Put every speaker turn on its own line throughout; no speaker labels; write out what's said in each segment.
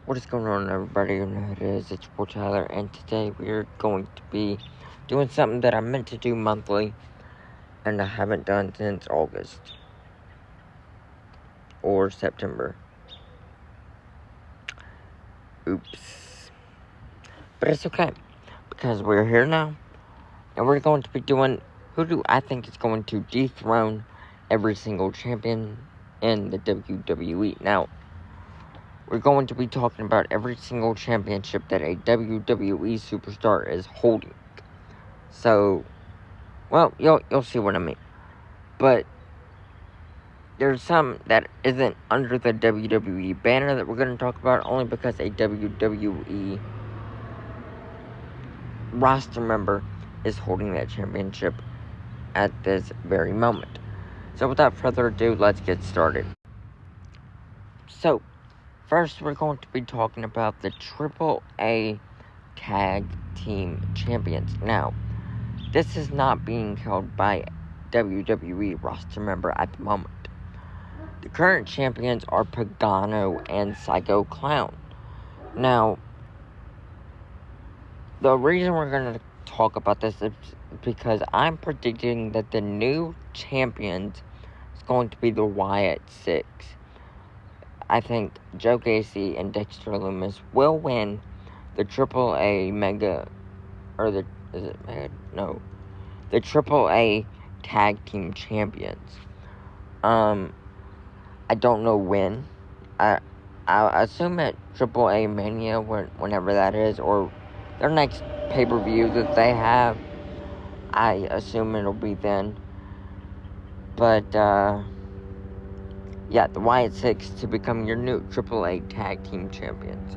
What is going on, everybody? You know who it is. It's your boy Tyler, and today we're going to be doing something that I meant to do monthly, and I haven't done since August or September. Oops. But it's okay, because we're here now, and we're going to be doing who do I think is going to dethrone every single champion in the WWE. Now, we're going to be talking about every single championship that a WWE superstar is holding. So, well, you'll see what I mean. But there's some that isn't under the WWE banner that we're going to talk about, only because a WWE roster member is holding that championship at this very moment. So without further ado, let's get started. So, first we're going to be talking about the AAA Tag Team Champions. Now, this is not being held by WWE roster member at the moment. The current champions are Pagano and Psycho Clown. Now, the reason we're going to talk about this is because I'm predicting that the new champions is going to be the Wyatt Six. I think Joe Gacy and Dexter Lumis will win the AAA Mega, or the AAA Tag Team Champions. I don't know when. I assume at AAA Mania, whenever that is, or their next pay-per-view that they have. I assume it'll be then. But, yeah, the Wyatt Six to become your new AAA Tag Team Champions.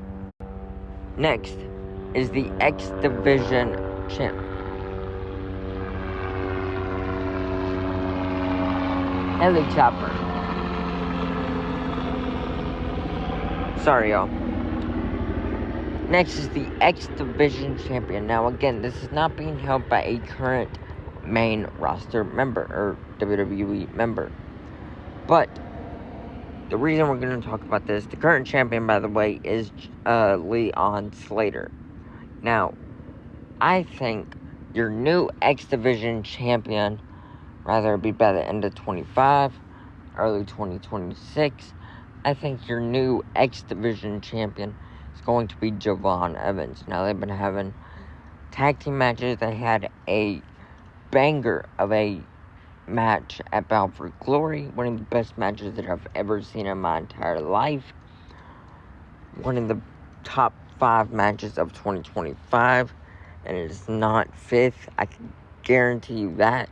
Next is the X Division Champ. Heli Chopper. Sorry, y'all. Next is the X Division Champion. Now, again, this is not being held by a current main roster member, or WWE member. But, the reason we're going to talk about this, the current champion, by the way, is Leon Slater. Now, I think your new X Division Champion, rather it be by the end of 25, early 2026, I think your new X Division Champion is going to be Javon Evans. Now, they've been having tag team matches. They had a banger of a match at Bound for Glory. One of the best matches that I've ever seen in my entire life. One of the top 5 matches of 2025. And it is not 5th. I can guarantee you that.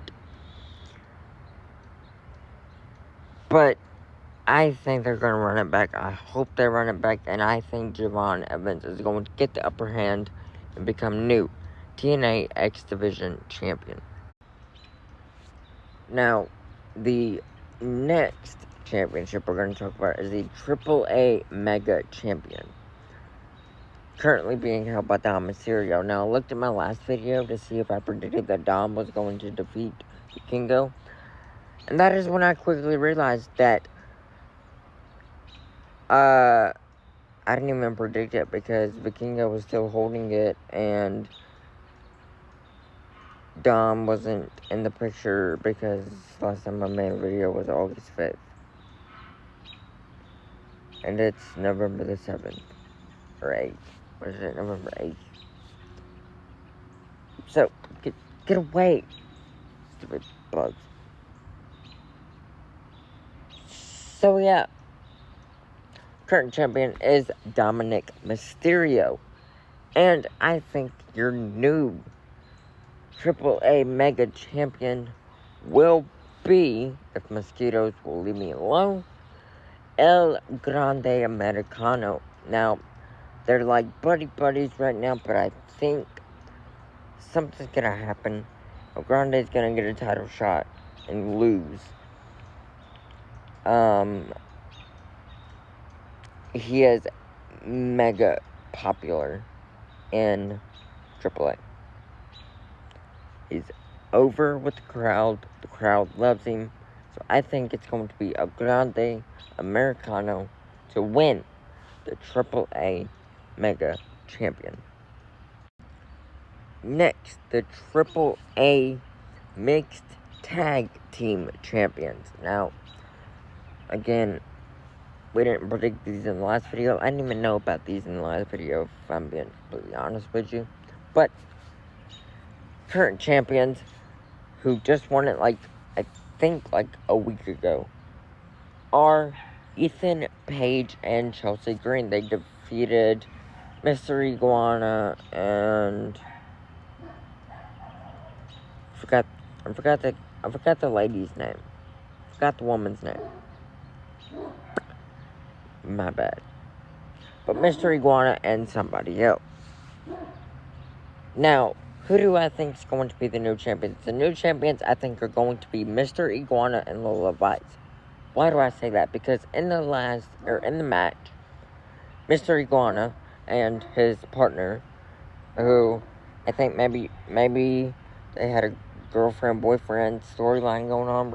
But I think they're going to run it back. I hope they run it back. And I think Javon Evans is going to get the upper hand and become new TNA X Division Champion. Now, the next championship we're going to talk about is the AAA Mega Champion. Currently being held by Dom Mysterio. Now, I looked at my last video to see if I predicted that Dom was going to defeat Vikingo. And that is when I quickly realized that I didn't even predict it, because Vikingo was still holding it and Dom wasn't in the picture, because last time I made a video was August 5th. And it's November the 7th. Or 8th. What is it? November 8th. So, get away. Stupid bugs. So, yeah. Current champion is Dominic Mysterio. And I think your new AAA Mega Champion will be, if mosquitoes will leave me alone, El Grande Americano. Now, they're like buddies right now, but I think something's gonna happen. El Grande's gonna get a title shot and lose. He is mega popular in AAA. He's over with the crowd. The crowd loves him. So I think it's going to be El Grande Americano to win the AAA Mega Champion. Next, the AAA Mixed Tag Team Champions. Now, again, we didn't predict these in the last video. I didn't even know about these in the last video, if I'm being completely honest with you. But, current champions who just won it, I think, a week ago, are Ethan Page and Chelsea Green. They defeated Mr. Iguana and I forgot the lady's name. Forgot the woman's name. My bad. But Mr. Iguana and somebody else. Now, who do I think is going to be the new champions? The new champions, I think, are going to be Mr. Iguana and Lola Vice. Why do I say that? Because in the match, Mr. Iguana and his partner, who I think maybe they had a girlfriend-boyfriend storyline going on,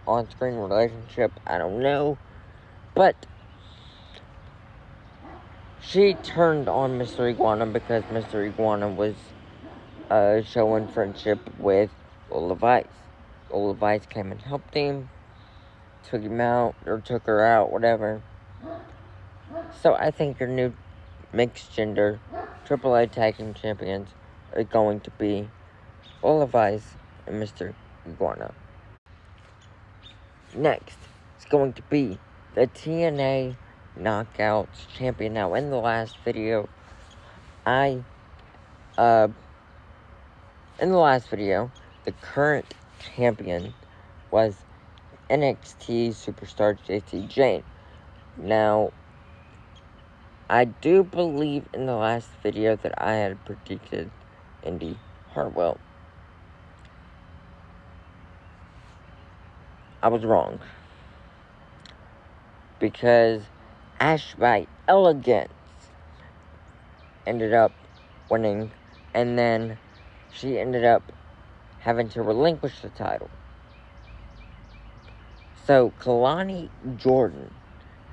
on-screen relationship, I don't know. But she turned on Mr. Iguana because Mr. Iguana was showing friendship with Lola Vice. Lola Vice came and helped him, took her out, whatever. So I think your new mixed gender AAA Tag Team Champions are going to be Lola Vice and Mr. Iguana. Next, it's going to be the TNA Knockouts Champion. Now, in the last video, the current champion was NXT superstar JC Jane. Now, I do believe in the last video that I had predicted Indy Hartwell. I was wrong. Because Ash by Elegance ended up winning, and then she ended up having to relinquish the title. So, Kalani Jordan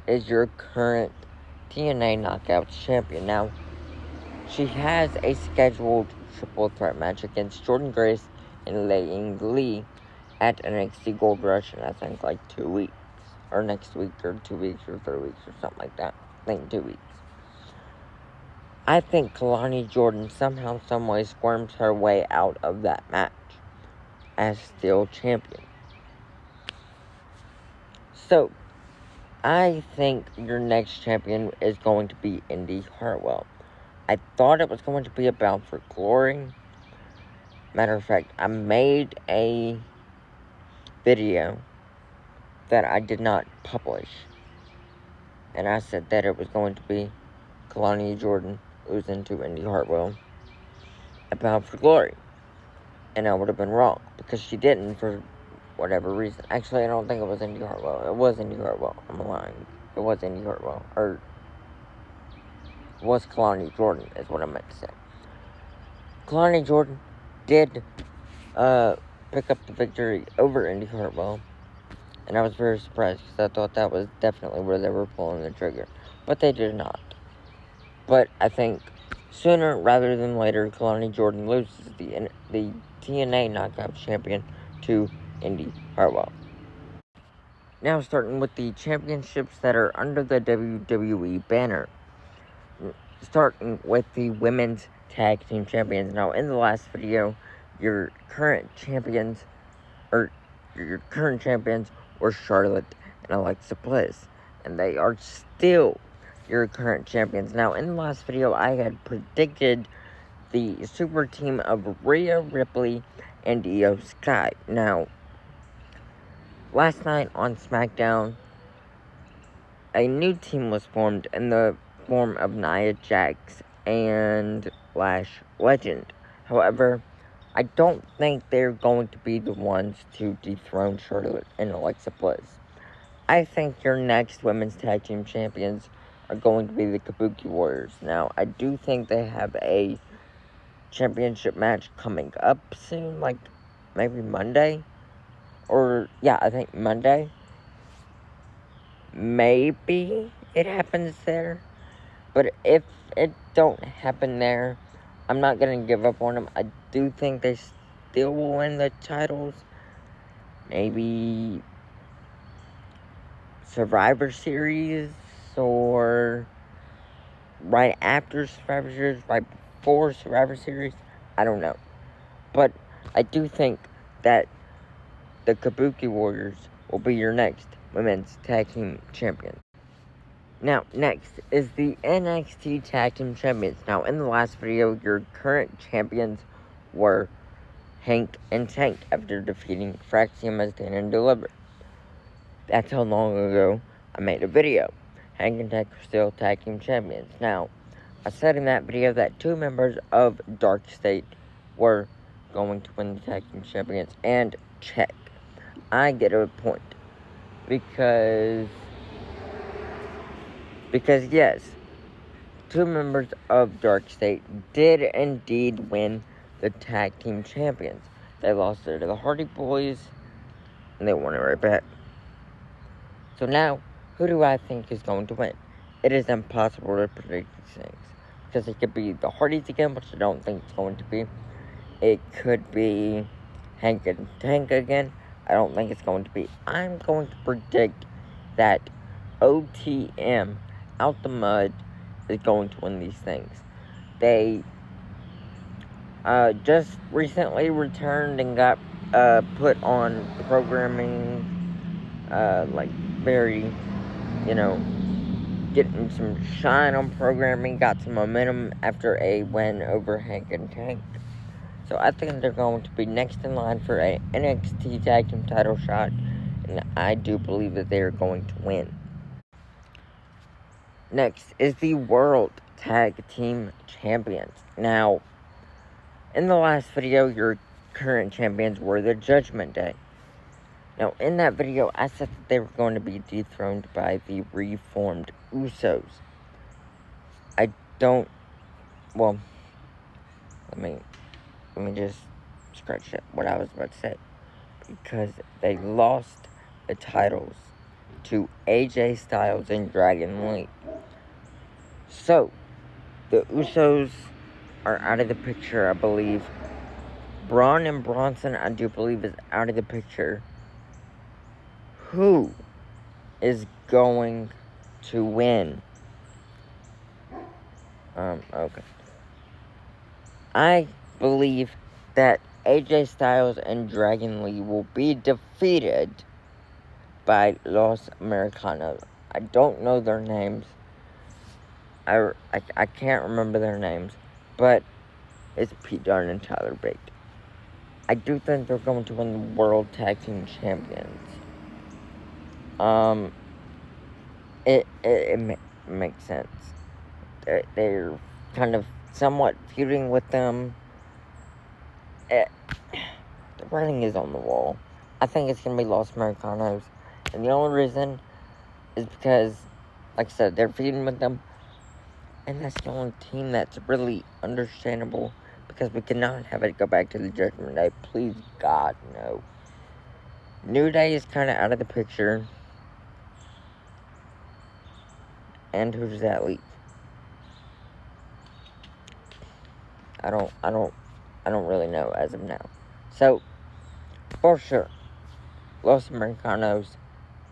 is your current TNA Knockouts champion. Now, she has a scheduled triple threat match against Jordan Grace and Lei Ying Lee at NXT Gold Rush in, I think, 2 weeks. Or next week, or 2 weeks, or 3 weeks, or something like that. I think 2 weeks. I think Kalani Jordan somehow, someway squirms her way out of that match as still champion. So, I think your next champion is going to be Indy Hartwell. I thought it was going to be a Bound for Glory. Matter of fact, I made a video that I did not publish. And I said that it was going to be Kalani Jordan losing to Indy Hartwell at Bound for Glory. And I would have been wrong, because she didn't for whatever reason. Actually, I don't think it was Indy Hartwell. It was Indy Hartwell. I'm lying. It was Indy Hartwell. Or, it was Kalani Jordan, is what I meant to say. Kalani Jordan did pick up the victory over Indy Hartwell. And I was very surprised, because I thought that was definitely where they were pulling the trigger. But they did not. But I think sooner rather than later, Kalani Jordan loses the TNA Knockout Champion to Indy Hartwell. Now, starting with the championships that are under the WWE banner. Starting with the Women's Tag Team Champions. Now, in the last video, your current champions were Charlotte and Alexa Bliss. And they are still your current champions. Now, in the last video, I had predicted the super team of Rhea Ripley and Io Sky. Now, last night on SmackDown, a new team was formed in the form of Nia Jax and Lash Legend. However, I don't think they're going to be the ones to dethrone Charlotte and Alexa Bliss. I think your next Women's Tag Team Champions are going to be the Kabuki Warriors. Now, I do think they have a championship match coming up soon, maybe Monday. I think Monday. Maybe it happens there. But if it don't happen there, I'm not going to give up on them. I do think they still will win the titles. Maybe Survivor Series, or right after Survivor Series, right before Survivor Series. I don't know. But I do think that the Kabuki Warriors will be your next women's tag team champions. Now, next is the NXT Tag Team Champions. Now, in the last video, your current champions were Hank and Tank after defeating Fraxium, Stand and Deliver. That's how long ago I made a video. Hank and Tank are still Tag Team Champions. Now, I said in that video that 2 members of Dark State were going to win the Tag Team Champions, and check. I get a point. Because yes, 2 members of Dark State did indeed win the Tag Team Champions. They lost it to the Hardy Boys, and they won it right back. So now, who do I think is going to win? It is impossible to predict these things, because it could be the Hardys again, which I don't think it's going to be. It could be Hank and Tank again. I don't think it's going to be. I'm going to predict that OTM, Out the Mud, is going to win these things. They just recently returned and got put on the programming, very, getting some shine on programming, got some momentum after a win over Hank and Tank. So I think they're going to be next in line for a NXT Tag Team title shot, and I do believe that they are going to win. Next is the World Tag Team Champions. Now, in the last video, your current champions were the Judgment Day. Now, in that video, I said that they were going to be dethroned by the reformed Usos. Let me just scratch what I was about to say. Because they lost the titles to AJ Styles and Dragon Lee. So, the Usos are out of the picture, I believe. Braun and Bronson, I do believe, is out of the picture. Who is going to win? Okay. I believe that AJ Styles and Dragon Lee will be defeated by Los Americanos. I don't know their names. I can't remember their names, but it's Pete Dunne and Tyler Bate. I do think they're going to win the World Tag Team Champions. It makes sense. They're kind of somewhat feuding with them. The writing is on the wall. I think it's going to be Los Americanos. And the only reason is because, like I said, they're feuding with them. And that's the only team that's really understandable. Because we cannot have it go back to the Judgment Day. Please, God, no. New Day is kind of out of the picture. And who does that leave? I don't really know as of now. So, for sure, Los Americanos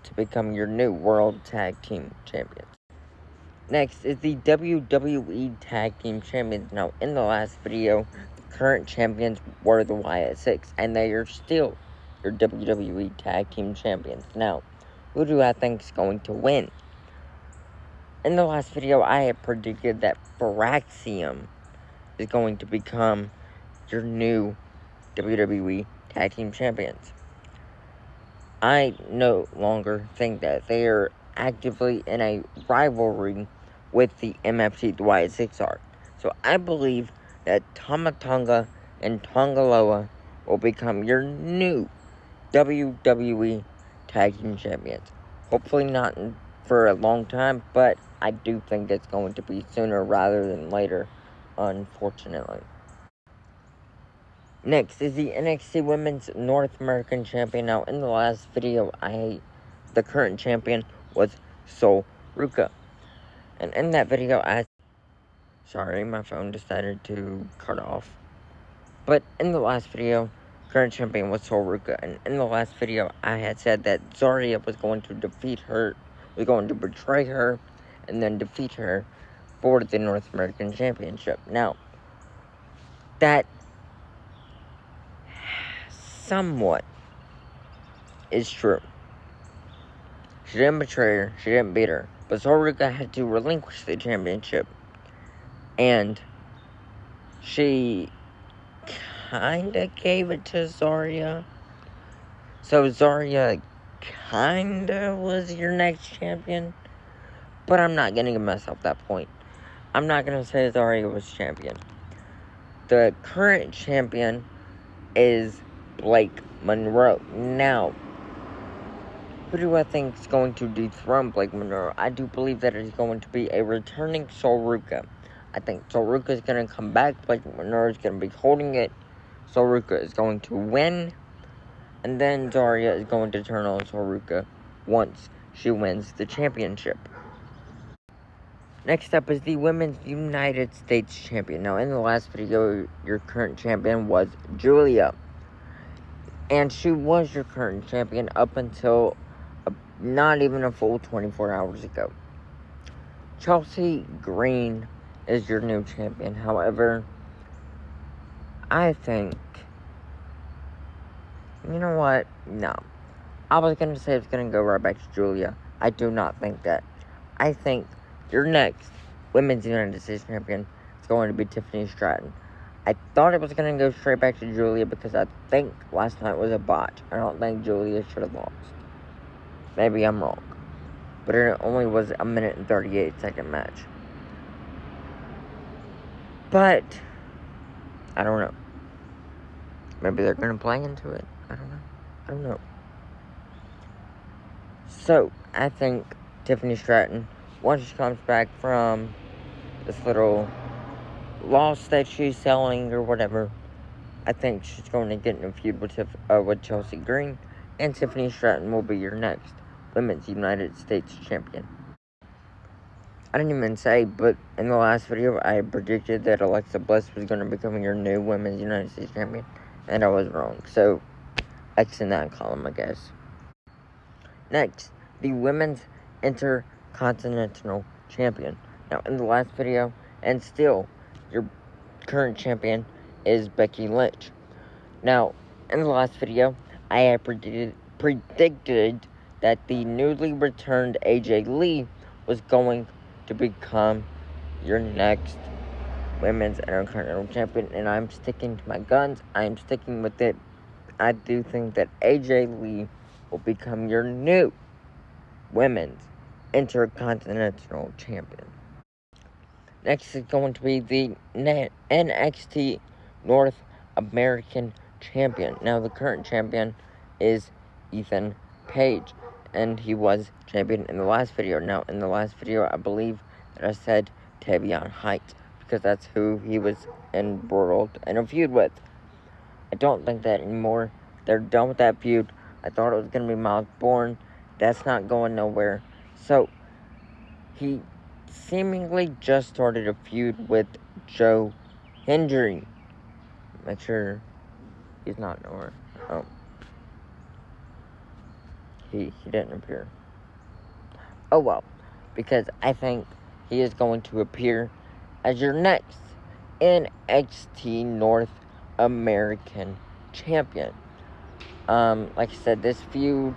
to become your new World Tag Team Champions. Next is the WWE Tag Team Champions. Now, in the last video, the current champions were the Wyatt Six, and they are still your WWE Tag Team Champions. Now, who do I think is going to win? In the last video, I had predicted that Fraxium is going to become your new WWE Tag Team Champions. I no longer think that they are actively in a rivalry with the MFT, the Wyatt Six are. So I believe that Tama Tonga and Tongaloa will become your new WWE Tag Team Champions. Hopefully not for a long time, but I do think it's going to be sooner rather than later, unfortunately. Next is the NXT Women's North American Champion. Now, in the last video, the current champion was Sol Ruka. And in that video, I Sorry, my phone decided to cut off. But in the last video, current champion was Soruka, and in the last video, I had said that Zarya was going to defeat her, was going to betray her, and then defeat her for the North American Championship. Now, that somewhat is true. She didn't betray her, she didn't beat her, but Soruka had to relinquish the championship, and she kinda gave it to Zarya. So Zarya kinda was your next champion, but I'm not gonna give myself that point. I'm not gonna say Zarya was champion. The current champion is Blake Monroe. Now, who do I think is going to dethrone Blake Monroe? I do believe that it is going to be a returning Soruka. I think Soruka is going to come back. Blake Monroe is going to be holding it. Soruka is going to win. And then Zarya is going to turn on Soruka once she wins the championship. Next up is the Women's United States Champion. Now, in the last video, your current champion was Julia. And she was your current champion up until not even a full 24 hours ago. Chelsea Green is your new champion. However, I think, you know what? No. I was going to say it's going to go right back to Julia. I do not think that. I think your next Women's United States Champion is going to be Tiffany Stratton. I thought it was going to go straight back to Julia because I think last night was a botch. I don't think Julia should have lost. Maybe I'm wrong. But it only was a minute and 38-second match. But, I don't know. Maybe they're going to play into it. I don't know. So, I think Tiffany Stratton, once she comes back from this little loss that she's selling or whatever, I think she's going to get in a feud with Chelsea Green, and Tiffany Stratton will be your next Women's United States Champion. I didn't even say, but in the last video, I predicted that Alexa Bliss was going to become your new Women's United States Champion, and I was wrong. So, X in that column, I guess. Next, the Women's Intercontinental Champion. Now, in the last video, and still, your current champion is Becky Lynch. Now, in the last video, I had predicted that the newly returned AJ Lee was going to become your next Women's Intercontinental Champion, and I'm sticking to my guns. I'm sticking with it. I do think that AJ Lee will become your new Women's Intercontinental Champion. Next is going to be the NXT North American Champion. Now, the current champion is Ethan Page, and he was champion in the last video. Now, in the last video, I believe that I said Tavion Heights, because that's who he was embroiled in a feud with. I don't think that anymore. They're done with that feud. I thought it was going to be Miles Bourne. That's not going nowhere. So, he seemingly just started a feud with Joe Hendry. Make sure he's not nowhere. Oh. He didn't appear. Oh well. Because I think he is going to appear as your next NXT North American Champion. Like I said, this feud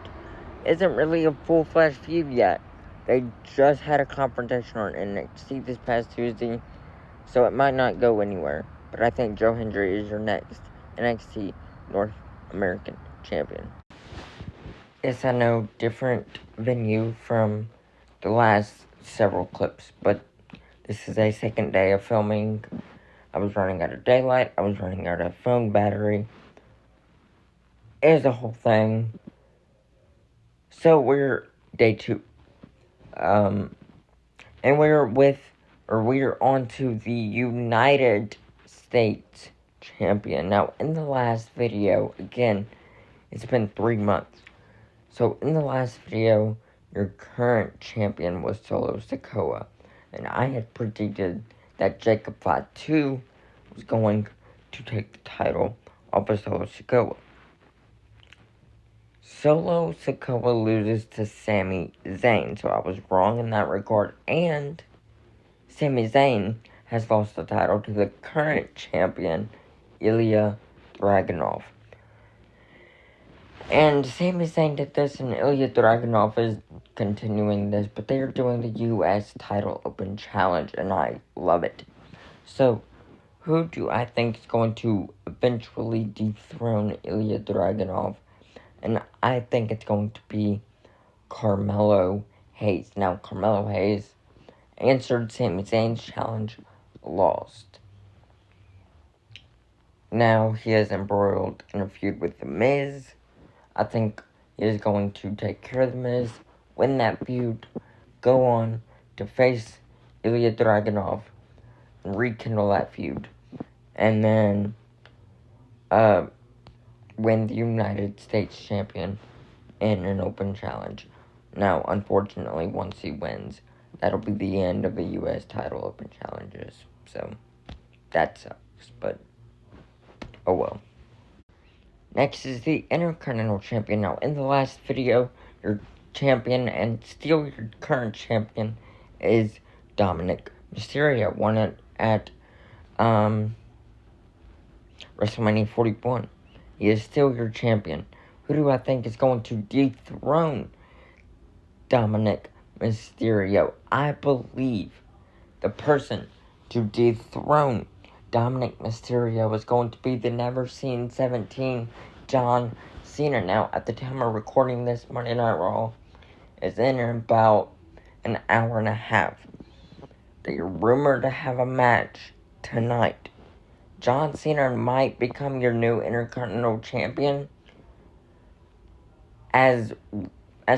isn't really a full-fledged feud yet. They just had a confrontation on NXT this past Tuesday, so it might not go anywhere. But I think Joe Hendry is your next NXT North American Champion. Yes, I know, different venue from the last several clips, but this is a second day of filming. I was running out of daylight, I was running out of phone battery. It was a whole thing. So we're day 2. And we're on to the United States Champion. Now, in the last video, again, it's been 3 months. So, in the last video, your current champion was Solo Sikoa. And I had predicted that Jacob Fatu was going to take the title off of Solo Sikoa. Solo Sikoa loses to Sami Zayn, so I was wrong in that regard. And Sami Zayn has lost the title to the current champion, Ilya Dragunov. And Sami Zayn did this, and Ilya Dragunov is continuing this, but they are doing the U.S. title open challenge, and I love it. So, who do I think is going to eventually dethrone Ilya Dragunov? And I think it's going to be Carmelo Hayes. Now, Carmelo Hayes answered Sami Zayn's challenge, lost. Now, he is embroiled in a feud with The Miz. I think he is going to take care of The Miz, win that feud, go on to face Ilya Dragunov, and rekindle that feud. And then, win the United States champion in an open challenge. Now, unfortunately, once he wins, that'll be the end of the U.S. title open challenges. So, that sucks, but oh well. Next is the Intercontinental Champion. Now, in the last video, your champion and still your current champion is Dominic Mysterio. Won it at WrestleMania 41. He is still your champion. Who do I think is going to dethrone Dominic Mysterio? I believe the person to dethrone Dominic Mysterio is going to be the never seen 17 John Cena. Now, at the time of recording this, Monday Night Raw is in about an hour and a half. They are rumored to have a match tonight. John Cena might become your new Intercontinental Champion as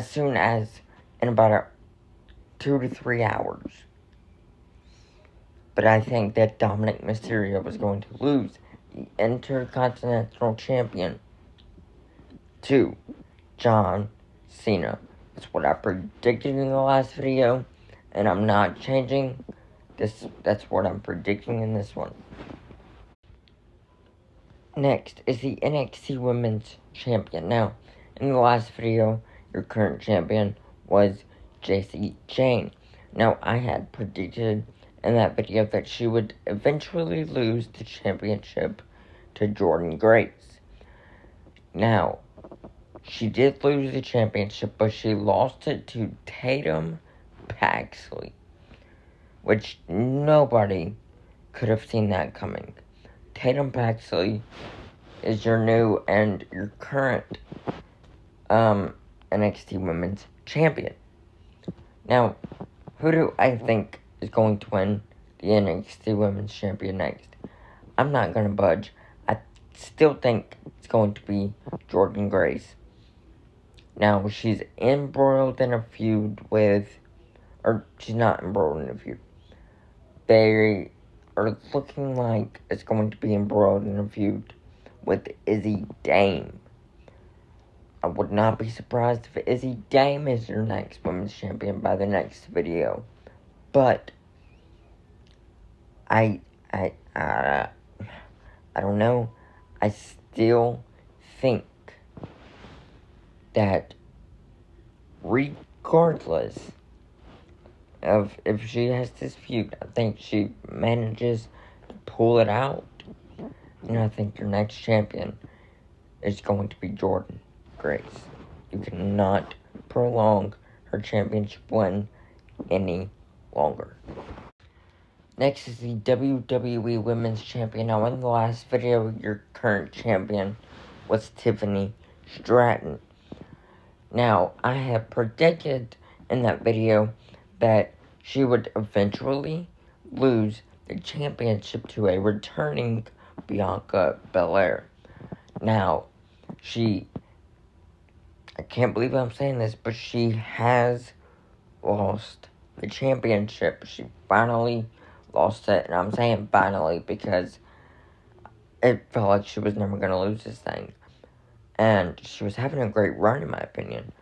soon as in about 2 to 3 hours. But I think that Dominic Mysterio is going to lose the Intercontinental Champion to John Cena. That's what I predicted in the last video, and I'm not changing this. That's what I'm predicting in this one. Next is the NXT Women's Champion. Now, in the last video, your current champion was Jacy Jayne. Now, I had predicted in that video that she would eventually lose the championship to Jordynne Grace. Now, she did lose the championship, but she lost it to Tatum Paxley, which nobody could have seen that coming. Tatum Paxley is your new and your current NXT Women's Champion. Now, who do I think is going to win the NXT Women's Champion next? I'm not going to budge. I still think it's going to be Jordynne Grace. Now, she's embroiled in a feud with... Or, she's not embroiled in a feud. They are looking like it's going to be embroiled in a feud with Izzy Dame. I would not be surprised if Izzy Dame is your next women's champion by the next video. But I don't know. I still think that regardless of if she has this feud, I think she manages to pull it out. And I think your next champion is going to be Jordynne Grace. You cannot prolong her championship win any longer. Next is the WWE Women's Champion. Now, in the last video, your current champion was Tiffany Stratton. Now, I have predicted in that video that she would eventually lose the championship to a returning Bianca Belair. Now, I can't believe I'm saying this, but she has lost the championship. She finally lost it, and I'm saying finally because it felt like she was never going to lose this thing. And she was having a great run, in my opinion.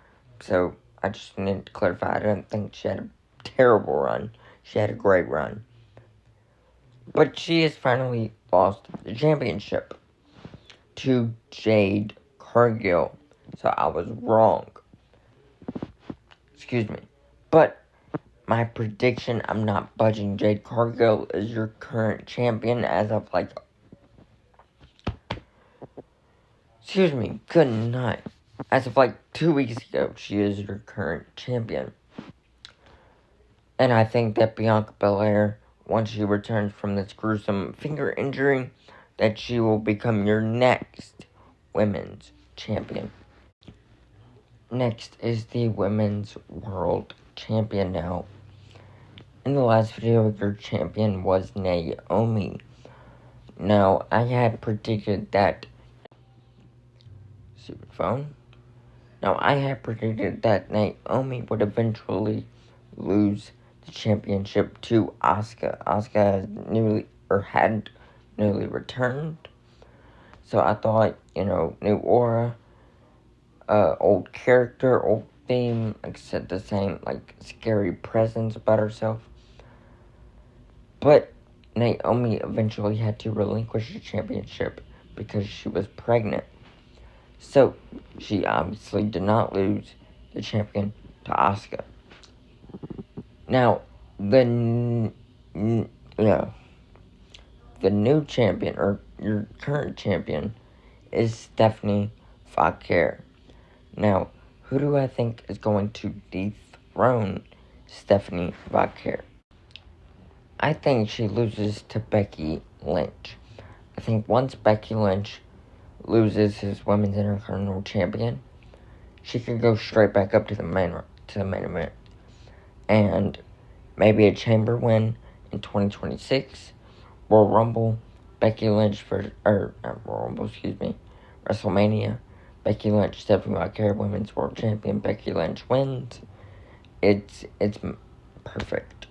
So, I just need to clarify, I don't think she had a terrible run. She had a great run. But she has finally lost the championship to Jade Cargill. So I was wrong. Excuse me. But my prediction, I'm not budging. Jade Cargill is your current champion as of excuse me, good night. As of 2 weeks ago, she is your current champion. And I think that Bianca Belair, once she returns from this gruesome finger injury, that she will become your next women's champion. Next is the Women's World Champion now. In the last video, your champion was Naomi. Now, I had predicted that... Stupid phone. Now, I had predicted that Naomi would eventually lose the championship to Asuka. Asuka had newly returned. So I thought, new aura, old character, old theme, said the same, scary presence about herself. But Naomi eventually had to relinquish the championship because she was pregnant. So, she obviously did not lose the champion to Asuka. Now, the new champion, or your current champion, is Stephanie Foucault. Now, who do I think is going to dethrone Stephanie Foucault? I think she loses to Becky Lynch. I think once Becky Lynch loses his Women's Intercontinental Champion, she can go straight back up to the main event. And maybe a chamber win in 2026. Royal Rumble, Becky Lynch WrestleMania, Becky Lynch, Stephanie Foucault, Women's World Champion, Becky Lynch wins. It's perfect.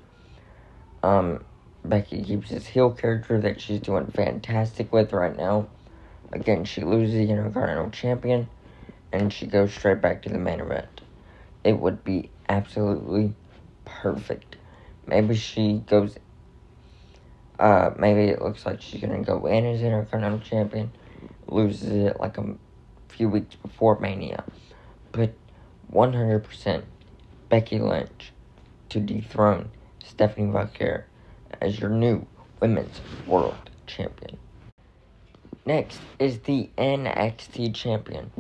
Becky keeps this heel character that she's doing fantastic with right now. Again, she loses the Intercontinental Champion, and she goes straight back to the main event. It would be absolutely perfect. Maybe she goes... maybe it looks like she's gonna go in as Intercontinental Champion, loses it a few weeks before Mania. But 100% Becky Lynch to dethrone Stephanie Foucault as your new Women's World Champion. Next is the NXT Champion.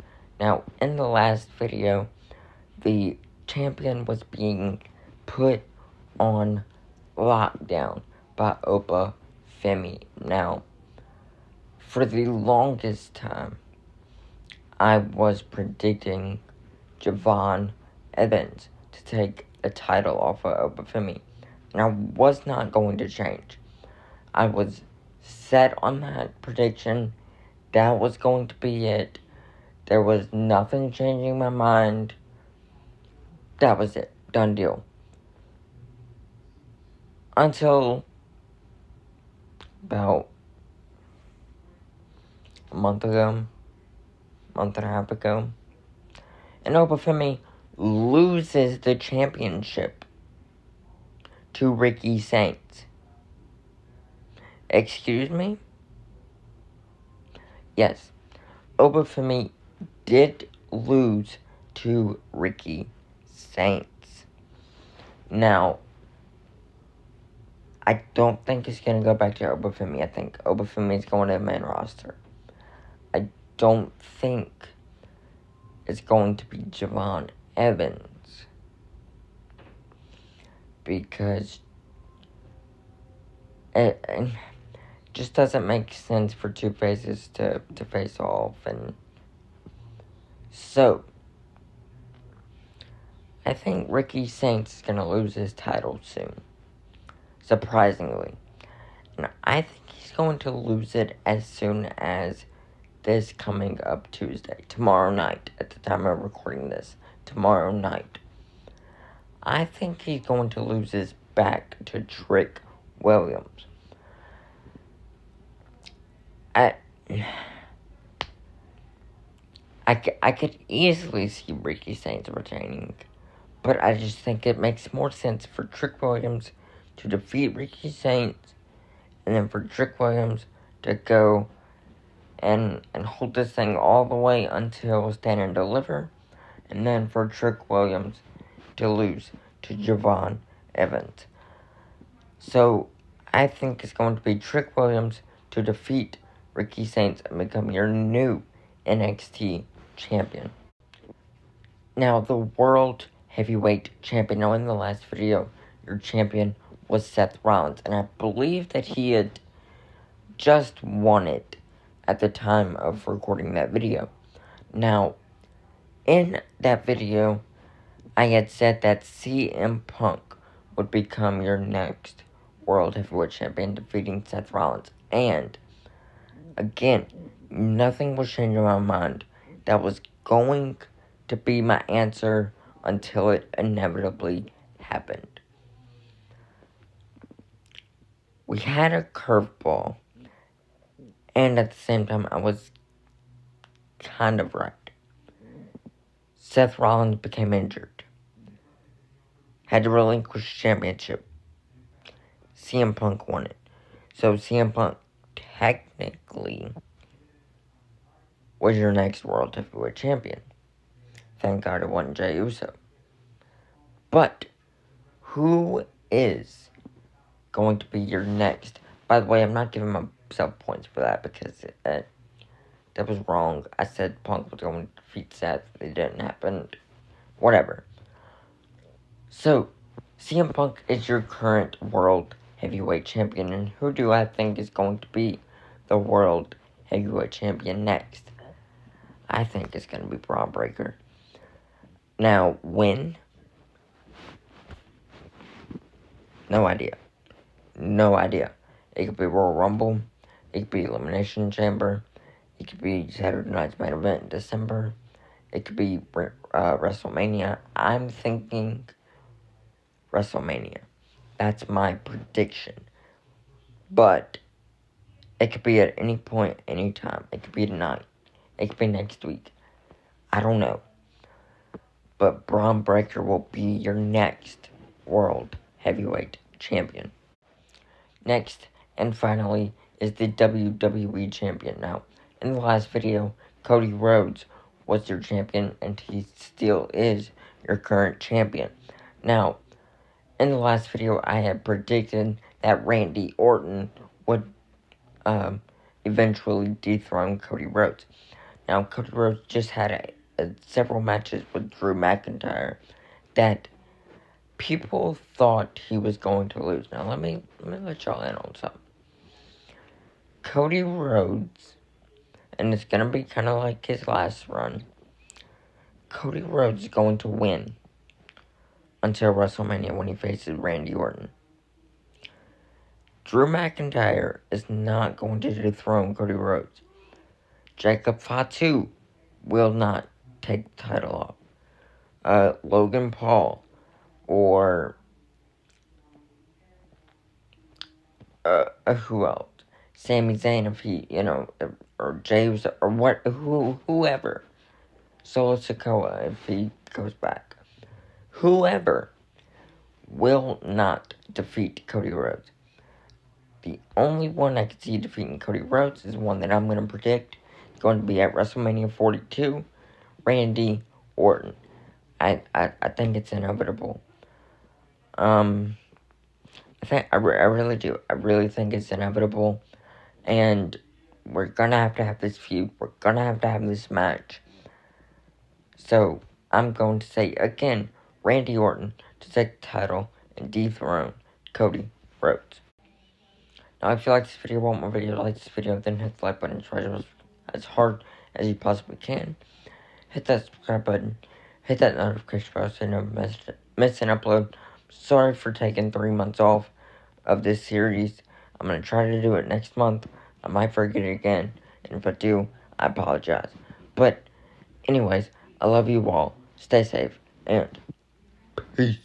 Now, in the last video, the champion was being put on lockdown by Opa Femi. Now, for the longest time, I was predicting Javon Evans to take the title off of Opa Femi. And I was not going to change. I was set on that prediction. That was going to be it. There was nothing changing my mind. That was it. Done deal. Until about a month and a half ago. And Opa Femi loses the championship to Ricky Saints. Excuse me? Yes, Opa Femi did lose to Ricky Saints. Now, I don't think it's going to go back to Opa Femi. I think Opa Femi is going to the main roster. I don't think it's going to be Javon Evans. Because it just doesn't make sense for two faces to face off. And so, I think Ricky Saints is going to lose his title soon. Surprisingly. And I think he's going to lose it as soon as this coming up Tuesday. Tomorrow night, at the time of recording this. Tomorrow night. I think he's going to lose his back to Trick Williams. I could easily see Ricky Saints retaining, but I just think it makes more sense for Trick Williams to defeat Ricky Saints and then for Trick Williams to go and hold this thing all the way until Stand and Deliver, and then for Trick Williams to lose to Javon Evans. So I think it's going to be Trick Williams to defeat Ricky Saints and become your new NXT champion. Now, the World Heavyweight Champion. Now, in the last video, your champion was Seth Rollins, and I believe that he had just won it at the time of recording that video. Now, in that video, I had said that CM Punk would become your next World Heavyweight Champion, defeating Seth Rollins. And, again, nothing was changing my mind. That was going to be my answer until it inevitably happened. We had a curveball, and at the same time, I was kind of right. Seth Rollins became injured. Had to relinquish the championship. CM Punk won it. So CM Punk technically was your next World Heavyweight Champion. Thank God it wasn't Jey Uso. But who is going to be your next? By the way, I'm not giving myself points for that because that was wrong. I said Punk was going to defeat Seth. It didn't happen. Whatever. So, CM Punk is your current World Heavyweight Champion. And who do I think is going to be the World Heavyweight Champion next? I think it's going to be Braun Breaker. Now, when? No idea. No idea. It could be Royal Rumble. It could be Elimination Chamber. It could be Saturday Night's Main Event in December. It could be WrestleMania. I'm thinking WrestleMania. That's my prediction. But it could be at any point, any time. It could be tonight. It could be next week. I don't know. But Braun Breaker will be your next World Heavyweight Champion. Next, and finally, is the WWE Champion. Now, in the last video, Cody Rhodes was your champion, and he still is your current champion. Now, in the last video, I had predicted that Randy Orton would eventually dethrone Cody Rhodes. Now, Cody Rhodes just had several matches with Drew McIntyre that people thought he was going to lose. Now, let me let y'all in on something. Cody Rhodes, and it's going to be kind of like his last run, Cody Rhodes is going to win until WrestleMania when he faces Randy Orton. Drew McIntyre is not going to dethrone Cody Rhodes. Jacob Fatu will not take the title off. Logan Paul or who else? Sami Zayn, if he, or James, or whoever. Solo Sikoa, if he goes back. Whoever will not defeat Cody Rhodes. The only one I can see defeating Cody Rhodes is one that I'm going to predict is going to be at WrestleMania 42, Randy Orton. I think it's inevitable. I really do. I really think it's inevitable. And we're gonna have to have this feud. We're gonna have to have this match. So, I'm going to say, again, Randy Orton to take the title and dethrone Cody Rhodes. Now, if you like this video, want more videos like this video, then hit the like button and try as hard as you possibly can. Hit that subscribe button. Hit that notification bell so you never miss an upload. Sorry for taking 3 months off of this series. I'm going to try to do it next month. I might forget it again. And if I do, I apologize. But, anyways, I love you all. Stay safe. And peace.